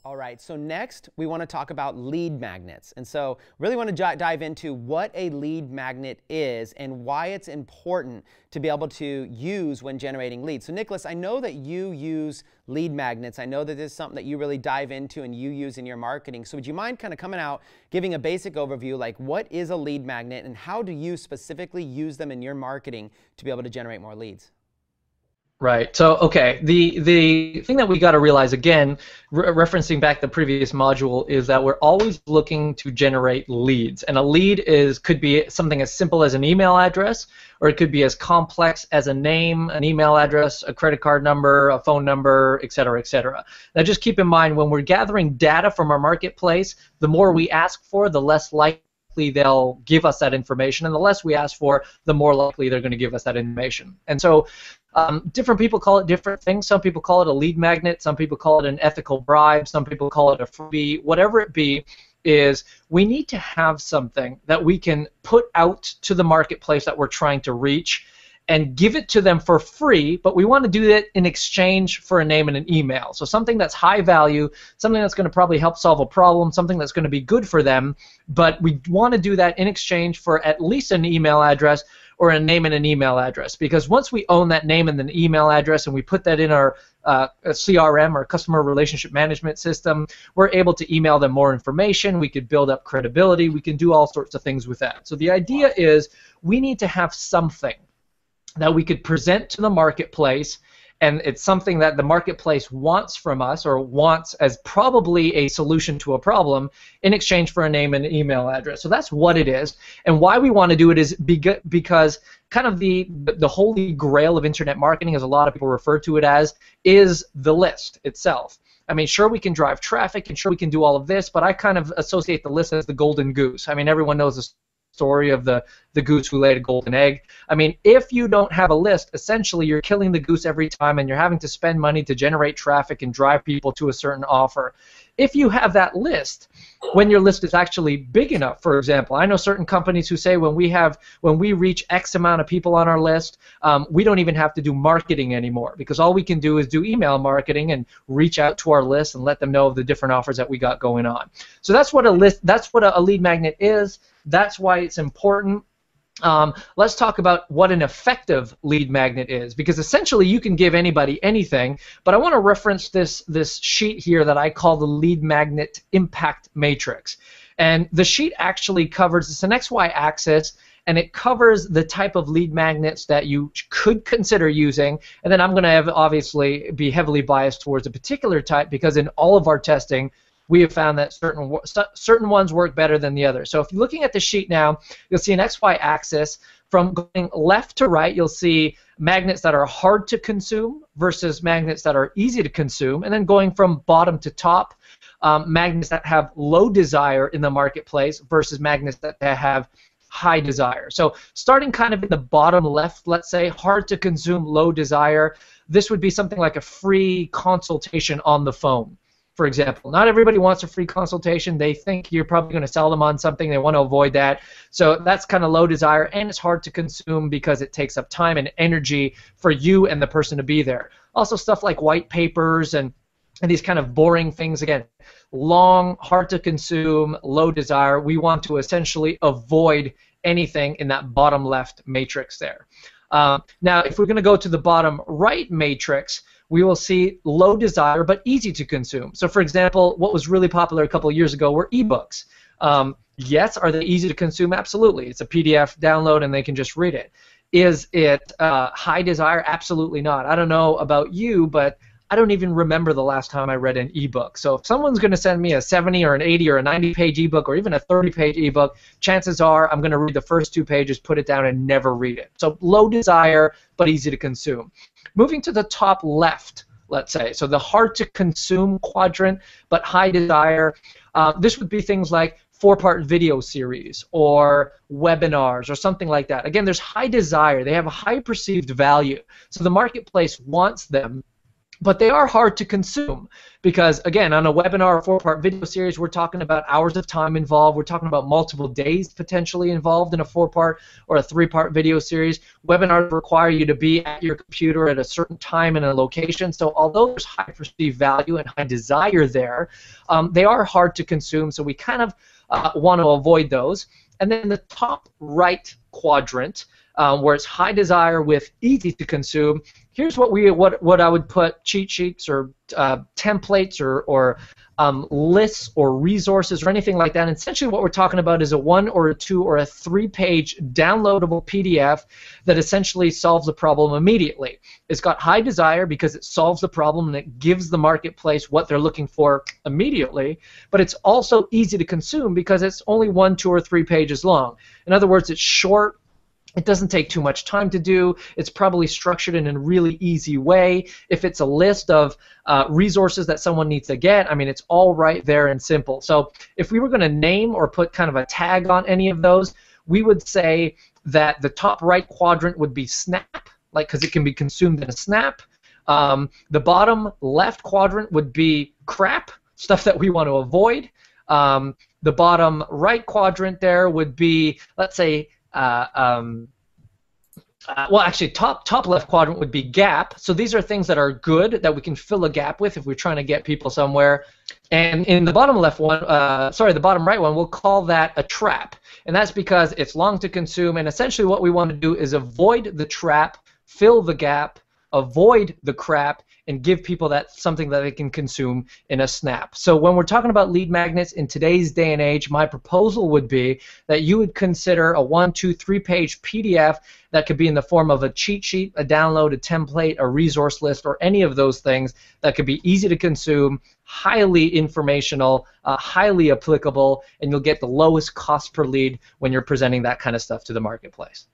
All right, so next we want to talk about lead magnets. And so really want to dive into what a lead magnet is and why it's important to be able to use when generating leads. So Nicholas, I know that you use lead magnets. I know that this is something that you really dive into and you use in your marketing. So would you mind kind of coming out, giving a basic overview, like what is a lead magnet and how do you specifically use them in your marketing to be able to generate more leads? Right. So, okay, the thing that we got to realize, again, referencing back the previous module, is that we're always looking to generate leads. And a lead could be something as simple as an email address, or it could be as complex as a name, an email address, a credit card number, a phone number, et cetera, et cetera. Now, just keep in mind, when we're gathering data from our marketplace, the more we ask for, the less likely they'll give us that information, and the less we ask for, the more likely they're going to give us that information. And so different people call it different things. Some people call it a lead magnet, some people call it an ethical bribe, some people call it a freebie. Whatever it be, is we need to have something that we can put out to the marketplace that we're trying to reach and give it to them for free, but we want to do that in exchange for a name and an email. So something that's high value, something that's going to probably help solve a problem, something that's going to be good for them, but we want to do that in exchange for at least an email address or a name and an email address. Because once we own that name and an email address and we put that in our CRM, or customer relationship management system, we're able to email them more information, we could build up credibility, we can do all sorts of things with that. So the idea is we need to have something that we could present to the marketplace, and it's something that the marketplace wants from us, or wants as probably a solution to a problem, in exchange for a name and an email address. So that's what it is, and why we want to do it is because kind of the holy grail of internet marketing, as a lot of people refer to it as, is the list itself. I mean, sure, we can drive traffic, and sure, we can do all of this, but I kind of associate the list as the golden goose. I mean, everyone knows this story of the goose who laid a golden egg. I mean, if you don't have a list, essentially you're killing the goose every time, and you're having to spend money to generate traffic and drive people to a certain offer. If you have that list, when your list is actually big enough, for example, I know certain companies who say when we reach X amount of people on our list, we don't even have to do marketing anymore, because all we can do is do email marketing and reach out to our list and let them know of the different offers that we got going on. So that's what a lead magnet is. That's why it's important. Let's talk about what an effective lead magnet is, because essentially you can give anybody anything, but I want to reference this sheet here that I call the lead magnet impact matrix. And the sheet actually covers, it's an XY axis, and it covers the type of lead magnets that you could consider using, and then I'm going to obviously be heavily biased towards a particular type, because in all of our testing we have found that certain ones work better than the others. So if you're looking at the sheet now, you'll see an XY axis. From going left to right, you'll see magnets that are hard to consume versus magnets that are easy to consume. And then going from bottom to top, magnets that have low desire in the marketplace versus magnets that have high desire. So starting kind of in the bottom left, let's say, hard to consume, low desire, this would be something like a free consultation on the phone. For example, not everybody wants a free consultation. They think you're probably going to sell them on something. They want to avoid that. So that's kind of low desire, and it's hard to consume because it takes up time and energy for you and the person to be there. Also stuff like white papers and these kind of boring things, again, long, hard to consume, low desire. We want to essentially avoid anything in that bottom left matrix there. Now, if we're going to go to the bottom right matrix, we will see low desire but easy to consume. So for example, what was really popular a couple of years ago were ebooks. Yes, are they easy to consume? Absolutely. It's a PDF download and they can just read it. Is it high desire? Absolutely not. I don't know about you, but I don't even remember the last time I read an ebook. So if someone's going to send me a 70 or an 80 or a 90-page ebook or even a 30-page ebook, chances are I'm going to read the first 2 pages, put it down, and never read it. So low desire but easy to consume. Moving to the top left, let's say, so the hard-to-consume quadrant but high desire, this would be things like 4-part video series or webinars or something like that. Again, there's high desire. They have a high perceived value. So the marketplace wants them, but they are hard to consume because, again, on a webinar or 4-part video series, we're talking about hours of time involved. We're talking about multiple days potentially involved in a 4-part or a 3-part video series. Webinars require you to be at your computer at a certain time and a location. So although there's high perceived value and high desire there, they are hard to consume. So we kind of want to avoid those. And then the top right quadrant, where it's high desire with easy to consume. Here's what I would put cheat sheets or templates or lists or resources or anything like that. And essentially what we're talking about is a 1 or a 2 or a 3-page downloadable PDF that essentially solves the problem immediately. It's got high desire because it solves the problem and it gives the marketplace what they're looking for immediately, but it's also easy to consume because it's only 1, 2, or 3 pages long. In other words, it's short. It doesn't take too much time to do. It's probably structured in a really easy way. If it's a list of resources that someone needs to get, I mean, it's all right there and simple. So if we were going to name or put kind of a tag on any of those, we would say that the top right quadrant would be snap, like because it can be consumed in a snap. The bottom left quadrant would be crap, stuff that we want to avoid. The bottom right quadrant there would be, let's say, well, actually, top left quadrant would be gap. So these are things that are good that we can fill a gap with if we're trying to get people somewhere. And in the bottom left one, the bottom right one, we'll call that a trap. And that's because it's long to consume. And essentially, what we want to do is avoid the trap, fill the gap, avoid the crap, and give people something that they can consume in a snap. So when we're talking about lead magnets in today's day and age, my proposal would be that you would consider a 1, 2, 3-page PDF that could be in the form of a cheat sheet, a download, a template, a resource list, or any of those things that could be easy to consume, highly informational, highly applicable, and you'll get the lowest cost per lead when you're presenting that kind of stuff to the marketplace.